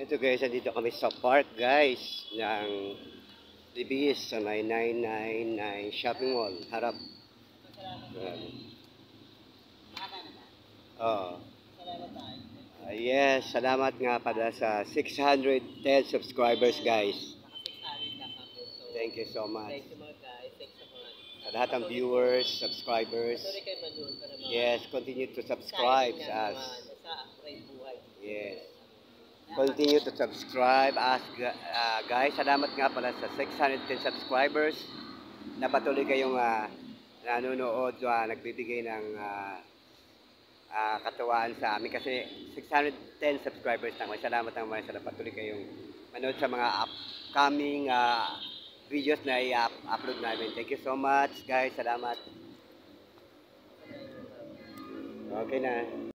Ito guys, dito kami sa park guys ng Libis sa may 999 shopping mall harap. Oh. Yes, salamat nga pala sa 610 subscribers guys. Thank you so much. Thank you mga guys. Thanks so much. Sa lahat ng viewers, subscribers. Yes, continue to subscribe sa us. Yes. Continue to subscribe us guys. Salamat nga pala sa 610 subscribers na patuloy kayong nanonood, nagbibigay ng katuwaan sa amin kasi 610 subscribers na. Salamat naman sa patuloy kayong manood sa mga upcoming videos na i-upload namin. Thank you so much guys. Salamat. Okay na.